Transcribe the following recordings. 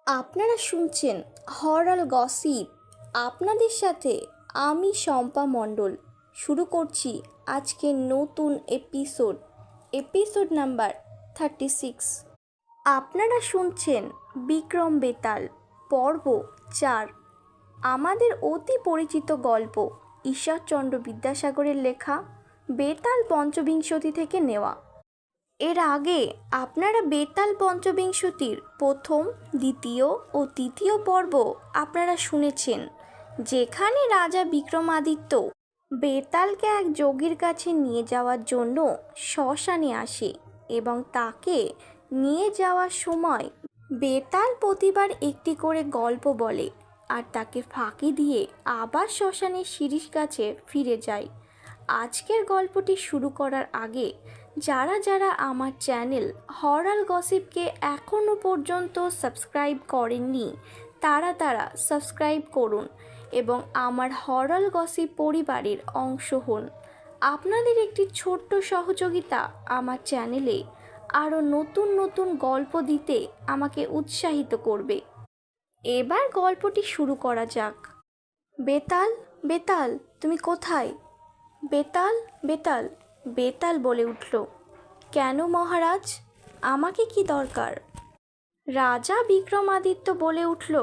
আপনারা শুনছেন horror gossip. আপনাদের সাথে আমি শম্পা মণ্ডল। শুরু করছি আজকের নতুন এপিসোড নাম্বার 36। আপনারা শুনছেন বিক্রম বেতাল পর্ব 4। আমাদের অতি পরিচিত গল্প ঈশ্বরচন্দ্র বিদ্যাসাগরের লেখা বেতাল পঞ্চবিংশতি থেকে নেওয়া। এর আগে আপনারা বেতাল পঞ্চবিংশতির প্রথম, দ্বিতীয় ও তৃতীয় পর্ব আপনারা শুনেছেন, যেখানে রাজা বিক্রমাদিত্য বেতালকে এক যোগীর কাছে নিয়ে যাওয়ার জন্য শ্মশানে আসে এবং তাকে নিয়ে যাওয়ার সময় বেতাল প্রতিবার একটি করে গল্প বলে আর তাকে ফাঁকি দিয়ে আবার শ্মশানের শিরীষ কাছে ফিরে যায়। আজকের গল্পটি শুরু করার আগে যারা যারা আমার চ্যানেল হরর গসিপকে এখনও পর্যন্ত সাবস্ক্রাইব করেননি তারা সাবস্ক্রাইব করুন এবং আমার হরর গসিপ পরিবারের অংশ হন। আপনাদের একটি ছোট্ট সহযোগিতা আমার চ্যানেলে আরও নতুন নতুন গল্প দিতে আমাকে উৎসাহিত করবে। এবার গল্পটি শুরু করা যাক। বেতাল, বেতাল, তুমি কোথায়? বেতাল, বেতাল, বেতাল বলে উঠল। কেন মহারাজ, আমাকে কি দরকার? রাজা বিক্রমাদিত্য বলে উঠল,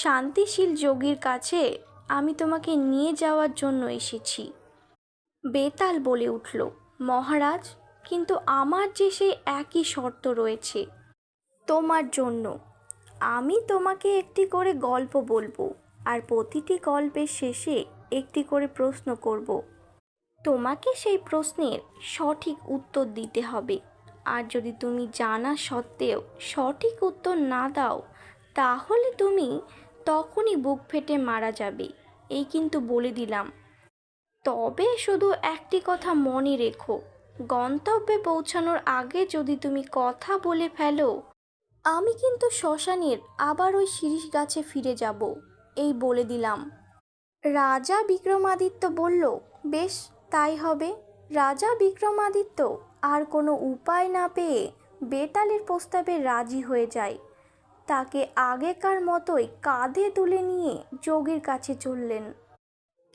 শান্তিশীল যোগীর কাছে আমি তোমাকে নিয়ে যাওয়ার জন্য এসেছি। বেতাল বলে উঠল, মহারাজ, কিন্তু আমার যে সেই একই শর্ত রয়েছে তোমার জন্য। আমি তোমাকে একটি করে গল্প বলবো আর প্রতিটি গল্পের শেষে একটি করে প্রশ্ন করব। তোমাকে সেই প্রশ্নের সঠিক উত্তর দিতে হবে, আর যদি তুমি জানা সত্ত্বেও সঠিক উত্তর না দাও তাহলে তুমি তখনই বুক ফেটে মারা যাবে, এই কিন্তু বলে দিলাম। তবে শুধু একটি কথা মনে রেখো, গন্তব্যে পৌঁছানোর আগে যদি তুমি কথা বলে ফেলো আমি কিন্তু শ্মশানের আবার ওই শিরীষ গাছে ফিরে যাব, এই বলে দিলাম। রাজা বিক্রমাদিত্য বলল, বেশ, তাই হবে। রাজা বিক্রমাদিত্য আর কোনো উপায় না পেয়ে বেতালের প্রস্তাবে রাজি হয়ে যায়। তাকে আগেকার মতোই কাঁধে তুলে নিয়ে যোগীর কাছে চললেন।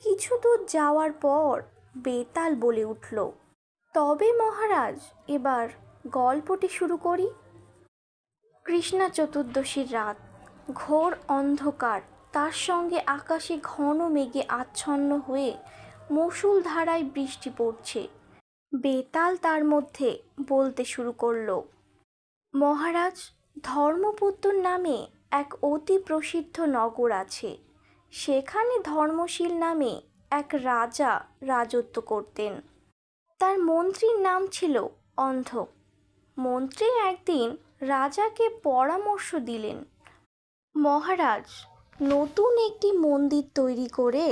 কিছু দূর যাওয়ার পর বেতাল বলে উঠল, তবে মহারাজ, এবার গল্পটি শুরু করি। কৃষ্ণা চতুর্দশীর রাত, ঘোর অন্ধকার, তার সঙ্গে আকাশে ঘন মেঘে আচ্ছন্ন হয়ে মুষলধারায় বৃষ্টি পড়ছে। বেতাল তার মধ্যে বলতে শুরু করল, মহারাজ, ধর্মপুত্র নামে এক অতি প্রসিদ্ধ নগর আছে। সেখানে ধর্মশীল নামে এক রাজা রাজত্ব করতেন। তার মন্ত্রীর নাম ছিল অন্ধ। মন্ত্রী একদিন রাজাকে পরামর্শ দিলেন, মহারাজ, নতুন একটি মন্দির তৈরি করে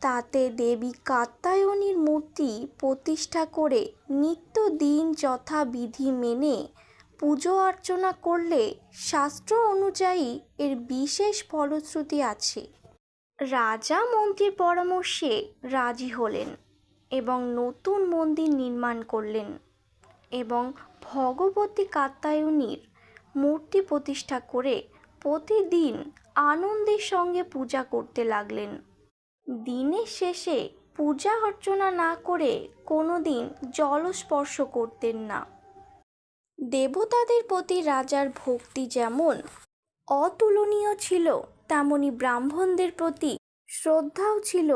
তাতে দেবী কাত্যায়নীর মূর্তি প্রতিষ্ঠা করে নিত্যদিন যথাবিধি মেনে পুজো অর্চনা করলে শাস্ত্র অনুযায়ী এর বিশেষ ফলশ্রুতি আছে। রাজা মন্ত্রীর পরামর্শে রাজি হলেন এবং নতুন মন্দির নির্মাণ করলেন এবং ভগবতী কাত্যায়নীর মূর্তি প্রতিষ্ঠা করে প্রতিদিন আনন্দের সঙ্গে পূজা করতে লাগলেন। দিনের শেষে পূজা অর্চনা না করে কোনো দিন জলস্পর্শ করতেন না। দেবতাদের প্রতি রাজার ভক্তি যেমন অতুলনীয় ছিল, তেমনি ব্রাহ্মণদের প্রতি শ্রদ্ধাও ছিল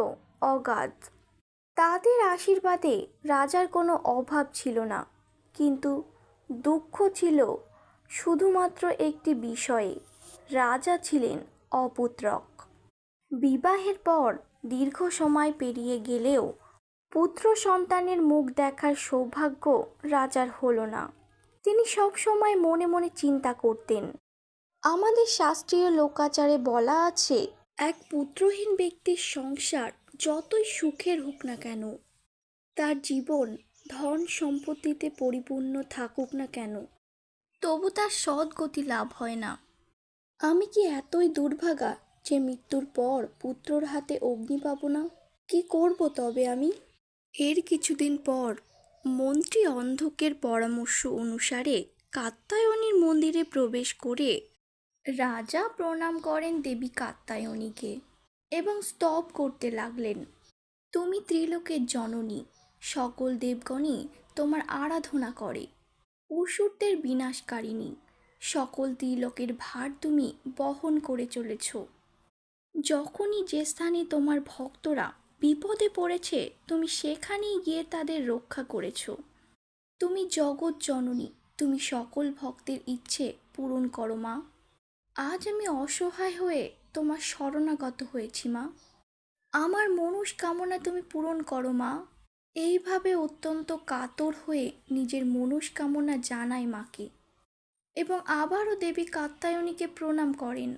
অগাধ। তাদের আশীর্বাদে রাজার কোনো অভাব ছিল না, কিন্তু দুঃখ ছিল শুধুমাত্র একটি বিষয়ে, রাজা ছিলেন অপুত্রক। বিবাহের পর দীর্ঘ সময় পেরিয়ে গেলেও পুত্র সন্তানের মুখ দেখার সৌভাগ্য রাজার হলো না। তিনি সব সময় মনে মনে চিন্তা করতেন, আমাদের শাস্ত্রীয় লোকাচারে বলা আছে, এক পুত্রহীন ব্যক্তির সংসার যতই সুখের হোক না কেন, তার জীবন ধন সম্পত্তিতে পরিপূর্ণ থাকুক না কেন, তবু তার সদ্গতি লাভ হয় না। আমি কি এতই দুর্ভাগা যে মৃত্যুর পর পুত্রর হাতে অগ্নি পাব না? কি করব তবে আমি? এর কিছুদিন পর মন্ত্রী অন্ধকের পরামর্শ অনুসারে কাত্যায়নীর মন্দিরে প্রবেশ করে রাজা প্রণাম করেন দেবী কাত্যায়নীকে এবং স্তব করতে লাগলেন, তুমি ত্রিলোকের জননী, সকল দেবগণই তোমার আরাধনা করে, অসুরদের বিনাশকারিণী, সকল ত্রিলোকের ভার তুমি বহন করে চলেছ। যখনই যে স্থানে তোমার ভক্তরা বিপদে পড়েছে তুমি সেখানেই গিয়ে তাদের রক্ষা করেছ। তুমি জগৎ জননী, তুমি সকল ভক্তের ইচ্ছে পূরণ করো মা। আজ আমি অসহায় হয়ে তোমার শরণাগত হয়েছি মা, আমার মনস্কামনা তুমি পূরণ করো মা। এইভাবে অত্যন্ত কাতর হয়ে নিজের মনস্কামনা জানায় মাকে এবং আবারও দেবী কাত্যায়নীকে প্রণাম করেন।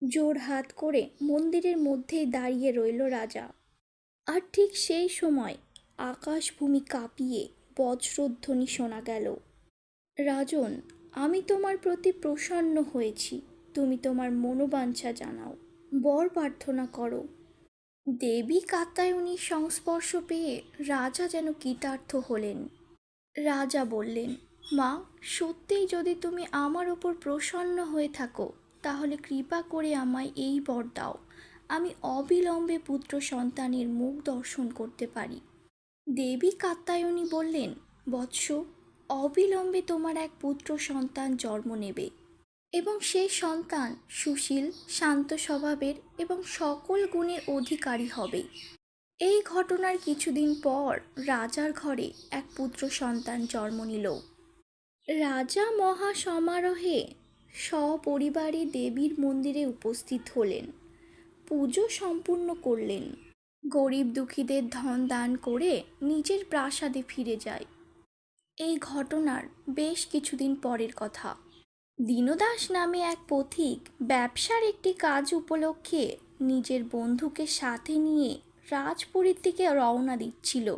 জোর হাত করে মন্দিরের মধ্যেই দাঁড়িয়ে রইল রাজা। আর ঠিক সেই সময় আকাশ ভূমি কাঁপিয়ে বজ্রধ্বনি শোনা গেল, রাজন, আমি তোমার প্রতি প্রসন্ন হয়েছি, তুমি তোমার মনোবাঞ্ছা জানাও, বর প্রার্থনা করো। দেবী কাত্যায়নীর সংস্পর্শ পেয়ে রাজা যেন কৃতার্থ হলেন। রাজা বললেন, মা, সত্যিই যদি তুমি আমার ওপর প্রসন্ন হয়ে থাকো তাহলে কৃপা করে আমায় এই বর দাও, আমি অবিলম্বে পুত্র সন্তানের মুখ দর্শন করতে পারি। দেবী কাত্যায়নী বললেন, বৎস, অবিলম্বে তোমার এক পুত্র সন্তান জন্ম নেবে এবং সেই সন্তান সুশীল, শান্ত স্বভাবের এবং সকল গুণের অধিকারী হবে। এই ঘটনার কিছুদিন পর রাজার ঘরে এক পুত্র সন্তান জন্ম নিল। রাজা মহা সমারোহে সপরিবারে দেবীর মন্দিরে উপস্থিত হলেন, পুজো সম্পূর্ণ করলেন, গরিব দুঃখীদের ধন দান করে নিজের প্রাসাদে ফিরে যায়। এই ঘটনার বেশ কিছুদিন পরের কথা। দীনদাস নামে এক পথিক ব্যবসার একটি কাজ উপলক্ষে নিজের বন্ধুকে সাথে নিয়ে রাজপুরীর দিকে রওনা দিচ্ছিল।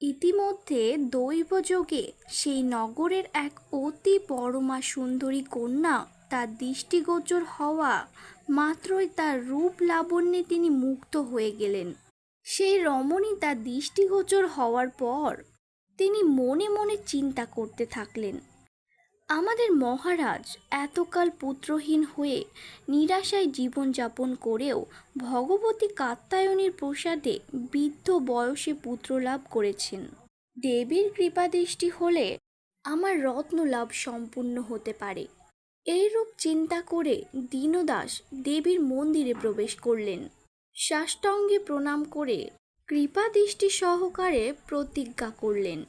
ইতিমধ্যে দৈবযোগে সেই নগরের এক অতি পরমা সুন্দরী কন্যা তার দৃষ্টিগোচর হওয়া মাত্রই তার রূপ লাবণ্যে তিনি মুগ্ধ হয়ে গেলেন। সেই রমণী তার দৃষ্টিগোচর হওয়ার পর তিনি মনে মনে চিন্তা করতে থাকলেন, আমাদের মহারাজ এতকাল পুত্রহীন হয়ে নিরাশায় জীবনযাপন করেও ভগবতী কাত্যায়নীর প্রসাদে বৃদ্ধ বয়সে পুত্রলাভ করেছেন। দেবীর কৃপাদৃষ্টি হলে আমার রত্নলাভ সম্পূর্ণ হতে পারে। এইরূপ চিন্তা করে দীনদাস দেবীর মন্দিরে প্রবেশ করলেন। সাষ্টাঙ্গে প্রণাম করে কৃপাদৃষ্টি সহকারে প্রতিজ্ঞা করলেন,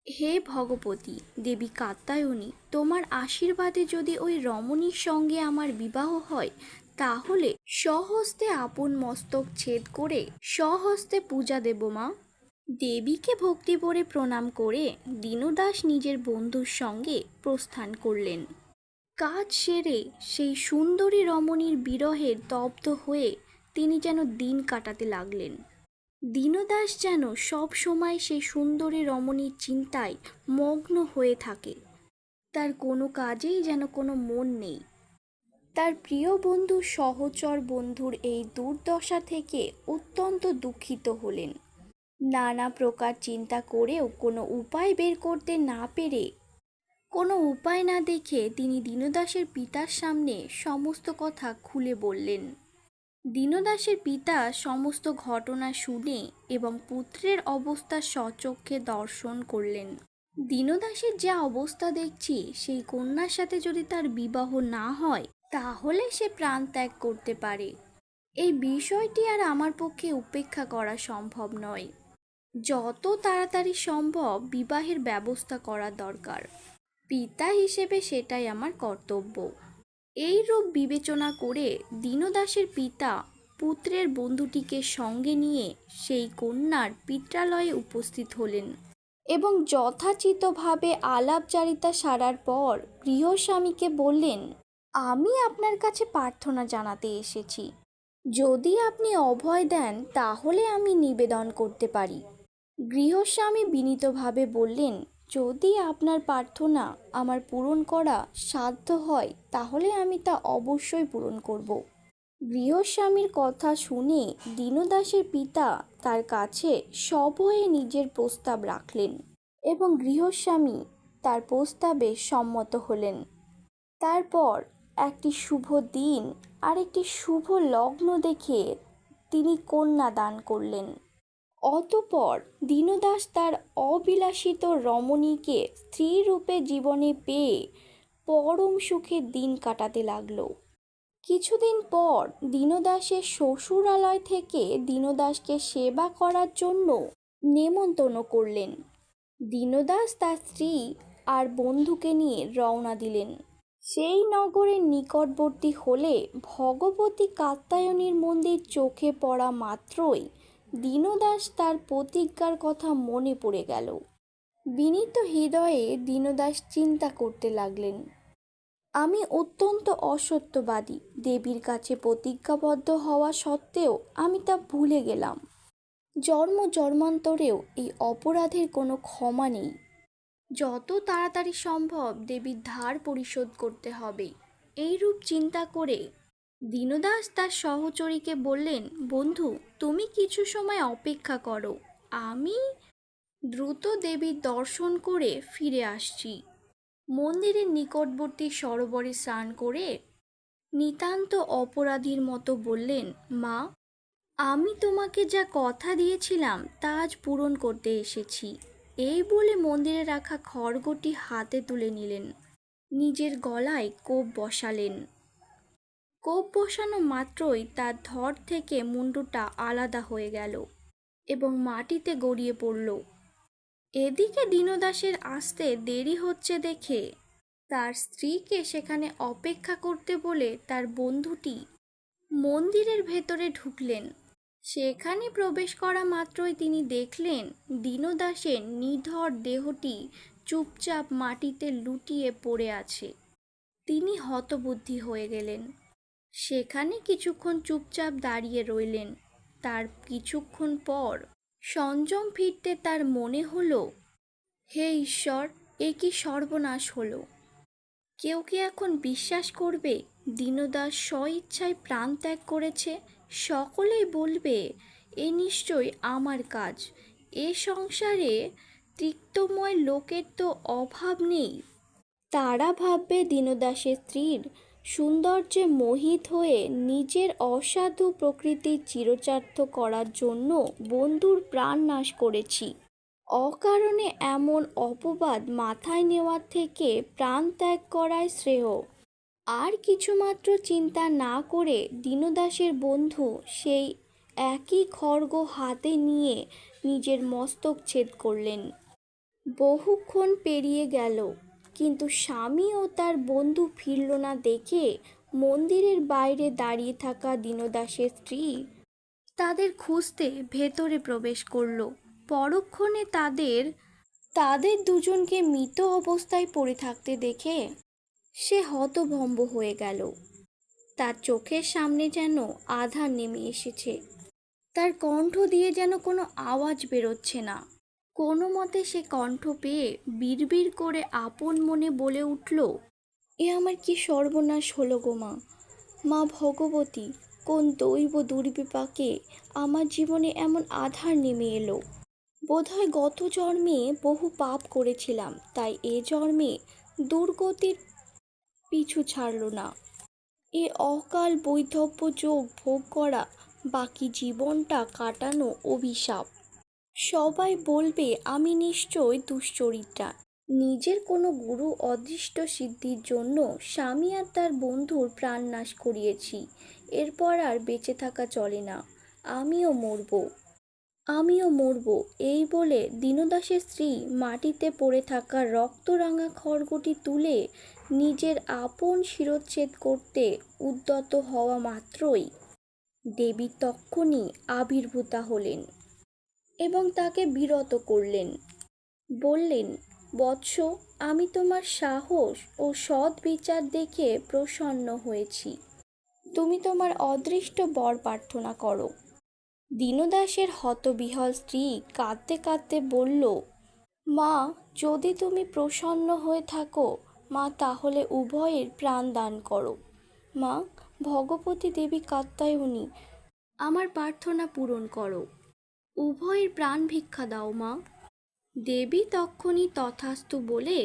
হে ভগবতী দেবী কাত্যায়নী, তোমার আশীর্বাদে যদি ওই রমণীর সঙ্গে আমার বিবাহ হয় তাহলে স্বহস্তে আপন মস্তক ছেদ করে স্বহস্তে পূজা দেব মা। দেবীকে ভক্তি ভরে প্রণাম করে দীনদাস নিজের বন্ধুর সঙ্গে প্রস্থান করলেন। কাজ সেরে সেই সুন্দরী রমণীর বিরহে দগ্ধ হয়ে তিনি যেন দিন কাটাতে লাগলেন। দীনদাস যেন সব সময় সেই সুন্দরী রমণীর চিন্তায় মগ্ন হয়ে থাকে, তার কোনো কাজেই যেন কোনো মন নেই। তার প্রিয় বন্ধু সহচর বন্ধুর এই দুর্দশা থেকে অত্যন্ত দুঃখিত হলেন। নানা প্রকার চিন্তা করেও কোনো উপায় বের করতে না পেরে, কোনো উপায় না দেখে তিনি দীনদাসের পিতার সামনে সমস্ত কথা খুলে বললেন। দীনদাসের পিতা সমস্ত ঘটনা শুনে এবং পুত্রের অবস্থা স্বচক্ষে দর্শন করলেন। দীনদাসের যা অবস্থা দেখছি, সেই কন্যার সাথে যদি তার বিবাহ না হয় তাহলে সে প্রাণ ত্যাগ করতে পারে। এই বিষয়টি আর আমার পক্ষে উপেক্ষা করা সম্ভব নয়। যত তাড়াতাড়ি সম্ভব বিবাহের ব্যবস্থা করা দরকার। পিতা হিসেবে সেটাই আমার কর্তব্য। এই রূপ বিবেচনা করে দীনদাসের পিতা পুত্রের বন্ধুটিকে সঙ্গে নিয়ে সেই কন্যার পিত্রালয়ে উপস্থিত হলেন এবং যথাচিতভাবে আলাপচারিতা সারার পর গৃহস্বামীকে বললেন, আমি আপনার কাছে প্রার্থনা জানাতে এসেছি, যদি আপনি অভয় দেন তাহলে আমি নিবেদন করতে পারি। গৃহস্বামী বিনীতভাবে বললেন, যদি আপনার প্রার্থনা আমার পূরণ করা সাধ্য হয় তাহলে আমি তা অবশ্যই পূরণ করব। গৃহস্বামীর কথা শুনে দীনদাসের পিতা তার কাছে সভয়ে নিজের প্রস্তাব রাখলেন এবং গৃহস্বামী তার প্রস্তাবে সম্মত হলেন। তারপর একটি শুভ দিন আর একটি শুভ লগ্ন দেখে তিনি কন্যা দান করলেন। অতঃপর দীনদাস তার অবিলাসিত রমণীকে স্ত্রী রূপে জীবনে পেয়ে পরম সুখে দিন কাটাতে লাগলো। কিছুদিন পর দীনদাসের শ্বশুরালয় থেকে দীনদাসকে সেবা করার জন্য নেমন্তন্ন করলেন। দীনদাস তার স্ত্রী আর বন্ধুকে নিয়ে রওনা দিলেন। সেই নগরের নিকটবর্তী হলে ভগবতী কাত্যায়নীর মন্দির চোখে পড়া মাত্রই দীনদাস তার প্রতিজ্ঞার কথা মনে পড়ে গেল। বিনীত হৃদয়ে দীনদাস চিন্তা করতে লাগলেন, আমি অত্যন্ত অসত্যবাদী। দেবীর কাছে প্রতিজ্ঞাবদ্ধ হওয়া সত্ত্বেও আমি তা ভুলে গেলাম। জন্ম জন্মান্তরেও এই অপরাধের কোনো ক্ষমা নেই। যত তাড়াতাড়ি সম্ভব দেবীর ধার পরিশোধ করতে হবে। এইরূপ চিন্তা করে দীনদাস তার সহচরীকে বললেন, বন্ধু, তুমি কিছু সময় অপেক্ষা করো, আমি দ্রুত দেবীর দর্শন করে ফিরে আসছি। মন্দিরের নিকটবর্তী সরোবরে স্নান করে নিতান্ত অপরাধীর মতো বললেন, মা, আমি তোমাকে যা কথা দিয়েছিলাম তা আজ পূরণ করতে এসেছি। এই বলে মন্দিরে রাখা খড়গটি হাতে তুলে নিলেন। নিজের গলায় কোপ বসালেন। কোপ বসানো মাত্রই তার ধড় থেকে মুন্ডুটা আলাদা হয়ে গেল এবং মাটিতে গড়িয়ে পড়ল। এদিকে দীনদাসের আসতে দেরি হচ্ছে দেখে তার স্ত্রীকে সেখানে অপেক্ষা করতে বলে তার বন্ধুটি মন্দিরের ভেতরে ঢুকলেন। সেখানে প্রবেশ করা মাত্রই তিনি দেখলেন দীনদাসের নিথর দেহটি চুপচাপ মাটিতে লুটিয়ে পড়ে আছে। তিনি হতবুদ্ধি হয়ে গেলেন। সেখানে কিছুক্ষণ চুপচাপ দাঁড়িয়ে রইলেন। তার কিছুক্ষণ পর সংযম ফিরতে তার মনে হলো, হে ঈশ্বর, এ কি সর্বনাশ হলো! কেউ কি এখন বিশ্বাস করবে দীনদাস স্বইচ্ছায় প্রাণ ত্যাগ করেছে? সকলেই বলবে এ নিশ্চয় আমার কাজ। এ সংসারে তিক্তময় লোকের তো অভাব নেই। তারা ভাববে দীনদাসের স্ত্রীর সৌন্দর্যে মোহিত হয়ে নিজের অসাধু প্রকৃতির চিরচার্থ করার জন্য বন্ধুর প্রাণ নাশ করেছি। অকারণে এমন অপবাদ মাথায় নেওয়ার থেকে প্রাণ ত্যাগ করাই শ্রেয়। আর কিছুমাত্র চিন্তা না করে দীনদাসের বন্ধু সেই একই খড়গ হাতে নিয়ে নিজের মস্তক ছেদ করলেন। বহুক্ষণ পেরিয়ে গেল, কিন্তু স্বামী ও তার বন্ধু ফিরল না দেখে মন্দিরের বাইরে দাঁড়িয়ে থাকা দীনদাসের স্ত্রী তাদের খুঁজতে ভেতরে প্রবেশ করল। পরক্ষণে তাদের দুজনকে মৃত অবস্থায় পড়ে থাকতে দেখে সে হতভম্ব হয়ে গেল। তার চোখের সামনে যেন আঁধার নেমে এসেছে। তার কণ্ঠ দিয়ে যেন কোনো আওয়াজ বেরোচ্ছে না। কোনো মতে সে কণ্ঠ পেয়ে বিড়বিড় করে আপন মনে বলে উঠল, এ আমার কি সর্বনাশ হলো গো মা! মা ভগবতী, কোন দৈব দুর্বিপাকে আমার জীবনে এমন আঁধার নেমে এলো! বোধহয় গত জন্মে বহু পাপ করেছিলাম, তাই এ জন্মে দুর্গতির পিছু ছাড়ল না। এ অকাল বৈধব্য যোগ ভোগ করা, বাকি জীবনটা কাটানো অভিশাপ। সবাই বলবে আমি নিশ্চয় দুশ্চরিত্রা। নিজের কোনো গুরু অদৃষ্ট সিদ্ধির জন্য স্বামী আর তার বন্ধুর প্রাণ নাশ করিয়েছি। এরপর আর বেঁচে থাকা চলে না। আমিও মরব। এই বলে দীনদাসের স্ত্রী মাটিতে পড়ে থাকা রক্তরাঙা খড়গটি তুলে নিজের আপন শিরচ্ছেদ করতে উদ্যত হওয়া মাত্রই দেবী তক্ষুনি আবির্ভূতা হলেন এবং তাকে বিরত করলেন। বললেন, বৎস, আমি তোমার সাহস ও সৎ বিচার দেখে প্রসন্ন হয়েছি। তুমি তোমার অদৃষ্ট বর প্রার্থনা করো। দীনদাসের হতবিহ্বল স্ত্রী কাঁদতে কাঁদতে বলল, মা, যদি তুমি প্রসন্ন হয়ে থাকো মা, তাহলে উভয়ের প্রাণ দান করো। মা ভগবতী দেবী কাত্যায়নী, আমার প্রার্থনা পূরণ করো। উভয়ের প্রাণ ভিক্ষা দাও মা। দেবী তক্ষুনি তথাস্তু বলে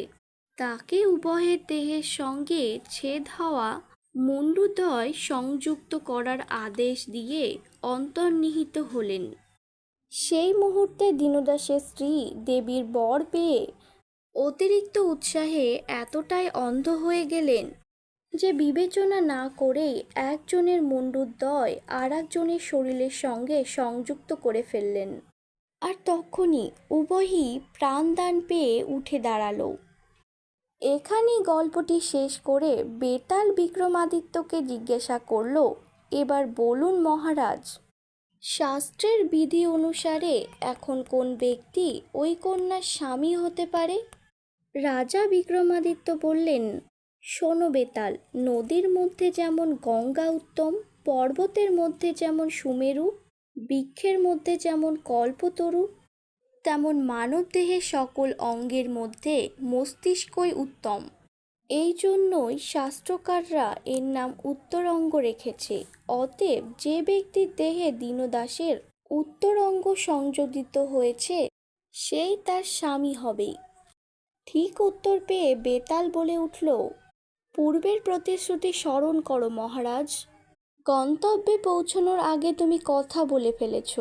তাকে উভয়ের দেহের সঙ্গে ছেদ হওয়া মুণ্ডুদ্বয় সংযুক্ত করার আদেশ দিয়ে অন্তর্নিহিত হলেন। সেই মুহূর্তে দীনদাসের স্ত্রী দেবীর বর পেয়ে অতিরিক্ত উৎসাহে এতটাই অন্ধ হয়ে গেলেন যে বিবেচনা না করেই একজনের মুণ্ডুদ্বয় আর একজনের শরীরের সঙ্গে সংযুক্ত করে ফেললেন। আর তখনই উভয়ই প্রাণদান পেয়ে উঠে দাঁড়ালো। এখানেই গল্পটি শেষ করে বেতাল বিক্রমাদিত্যকে জিজ্ঞাসা করল, এবার বলুন মহারাজ, শাস্ত্রের বিধি অনুসারে এখন কোন ব্যক্তি ওই কন্যার স্বামী হতে পারে? রাজা বিক্রমাদিত্য বললেন, শোনো বেতাল, নদীর মধ্যে যেমন গঙ্গা উত্তম, পর্বতের মধ্যে যেমন সুমেরু, বৃক্ষের মধ্যে যেমন কল্পতরু, তেমন মানবদেহের সকল অঙ্গের মধ্যে মস্তিষ্কই উত্তম। এই জন্যই শাস্ত্রকাররা এর নাম উত্তরঙ্গ রেখেছে। অতএব যে ব্যক্তির দেহে দীনদাসের উত্তরঙ্গ সংযোজিত হয়েছে সেই তার স্বামী হবেই। ঠিক উত্তর পেয়ে বেতাল বলে উঠল, পূর্বের প্রতিশ্রুতি স্মরণ করো মহারাজ। গন্তব্যে পৌঁছানোর আগে তুমি কথা বলে ফেলেছ।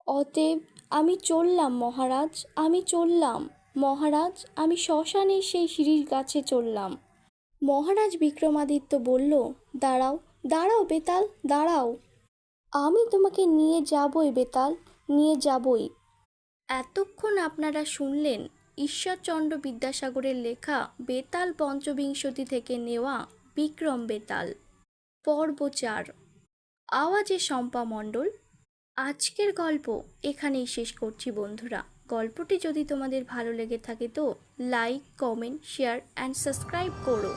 অতএব আমি চললাম মহারাজ, আমি চললাম মহারাজ, আমি শ্মশানের সেই সিঁড়ির গাছে চললাম। মহারাজ বিক্রমাদিত্য বলল, দাঁড়াও দাঁড়াও বেতাল, দাঁড়াও, আমি তোমাকে নিয়ে যাবই বেতাল, নিয়ে যাবই। এতক্ষণ আপনারা শুনলেন ঈশ্বরচন্দ্র বিদ্যাসাগরের লেখা বেতাল পঞ্চবিংশতি থেকে নেওয়া বিক্রম বেতাল পর্ব 4, আওয়াজে শম্পা মণ্ডল। আজকের গল্প এখানেই শেষ করছি বন্ধুরা। গল্পটি যদি তোমাদের ভালো লেগে থাকে তো like, comment, share and subscribe করো।